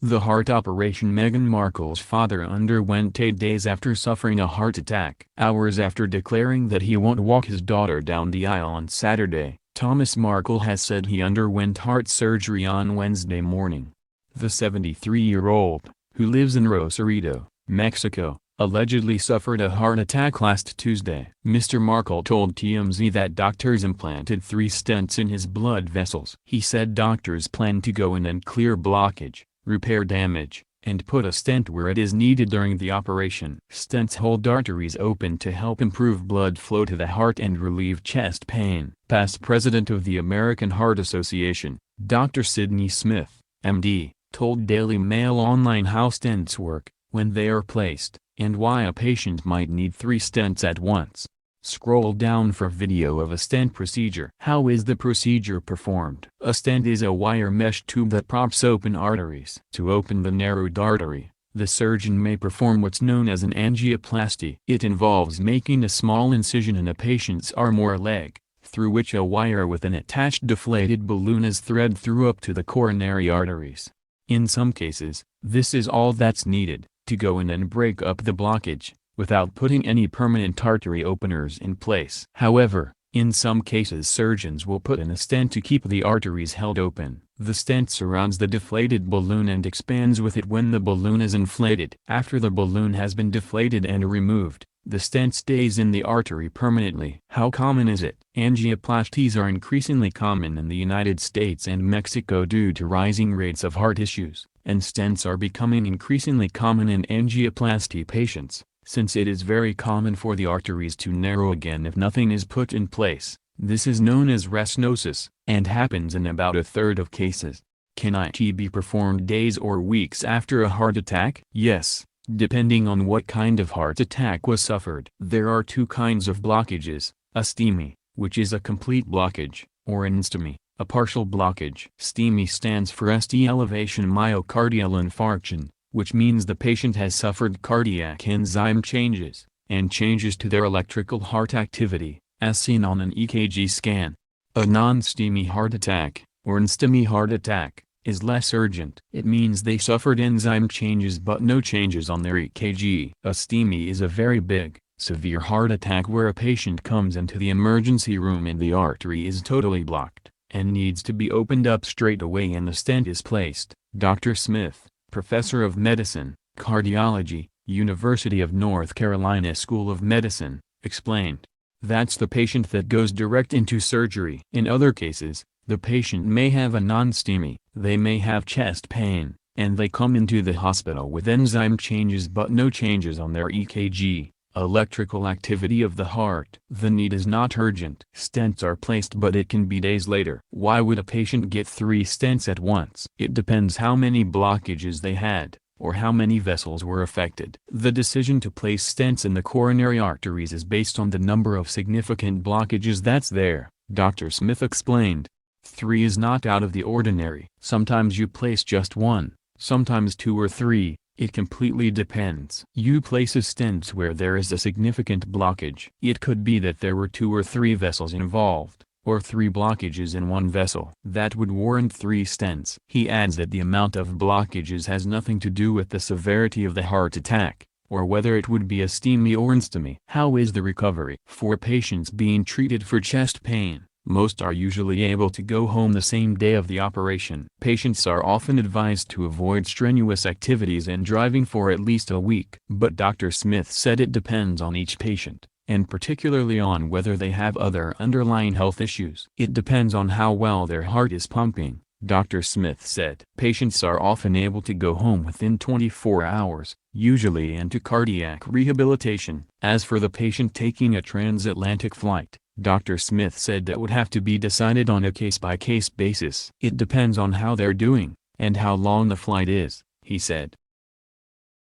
The heart operation Meghan Markle's father underwent 8 days after suffering a heart attack. Hours after declaring that he won't walk his daughter down the aisle on Saturday, Thomas Markle has said he underwent heart surgery on Wednesday morning. The 73-year-old, who lives in Rosarito, Mexico, allegedly suffered a heart attack last Tuesday. Mr. Markle told TMZ that doctors implanted 3 stents in his blood vessels. He said doctors plan to go in and clear blockage, repair damage, and put a stent where it is needed during the operation. Stents hold arteries open to help improve blood flow to the heart and relieve chest pain. Past president of the American Heart Association, Dr. Sidney Smith, MD, told Daily Mail Online how stents work, when they are placed, and why a patient might need 3 stents at once. Scroll down for video of a stent procedure. How is the procedure performed? A stent is a wire mesh tube that props open arteries. To open the narrowed artery, the surgeon may perform what's known as an angioplasty. It involves making a small incision in a patient's arm or leg, through which a wire with an attached deflated balloon is threaded through up to the coronary arteries. In some cases, this is all that's needed to go in and break up the blockage, without putting any permanent artery openers in place. However, in some cases surgeons will put in a stent to keep the arteries held open. The stent surrounds the deflated balloon and expands with it when the balloon is inflated. After the balloon has been deflated and removed, the stent stays in the artery permanently. How common is it? Angioplasties are increasingly common in the United States and Mexico due to rising rates of heart issues, and stents are becoming increasingly common in angioplasty patients, since it is very common for the arteries to narrow again if nothing is put in place. This is known as restenosis, and happens in about a third of cases. Can IT be performed days or weeks after a heart attack? Yes, depending on what kind of heart attack was suffered. There are 2 kinds of blockages: a STEMI, which is a complete blockage, or an STEMI, a partial blockage. STEMI stands for ST elevation myocardial infarction, which means the patient has suffered cardiac enzyme changes, and changes to their electrical heart activity, as seen on an EKG scan. A non-STEMI heart attack, or an STEMI heart attack, is less urgent. It means they suffered enzyme changes but no changes on their EKG. A STEMI is a very big, severe heart attack where a patient comes into the emergency room and the artery is totally blocked, and needs to be opened up straight away and a stent is placed. Dr. Smith, professor of medicine, cardiology, University of North Carolina School of Medicine, explained. That's the patient that goes direct into surgery. In other cases, the patient may have a non-STEMI, they may have chest pain, and they come into the hospital with enzyme changes but no changes on their EKG, electrical activity of the heart. The need is not urgent. Stents are placed but it can be days later. Why would a patient get 3 stents at once? It depends how many blockages they had, or how many vessels were affected. The decision to place stents in the coronary arteries is based on the number of significant blockages that's there, Dr. Smith explained. 3 is not out of the ordinary. Sometimes you place just 1, sometimes 2 or 3. It completely depends. You place a stent where there is a significant blockage. It could be that there were 2 or 3 vessels involved, or 3 blockages in one vessel. That would warrant 3 stents. He adds that the amount of blockages has nothing to do with the severity of the heart attack, or whether it would be a STEMI or an STEMI. How is the recovery? For patients being treated for chest pain, most are usually able to go home the same day of the operation. Patients are often advised to avoid strenuous activities and driving for at least a week. But Dr. Smith said it depends on each patient, and particularly on whether they have other underlying health issues. It depends on how well their heart is pumping, Dr. Smith said. Patients are often able to go home within 24 hours, usually into cardiac rehabilitation. As for the patient taking a transatlantic flight, Dr. Smith said that would have to be decided on a case-by-case basis. It depends on how they're doing, and how long the flight is, he said.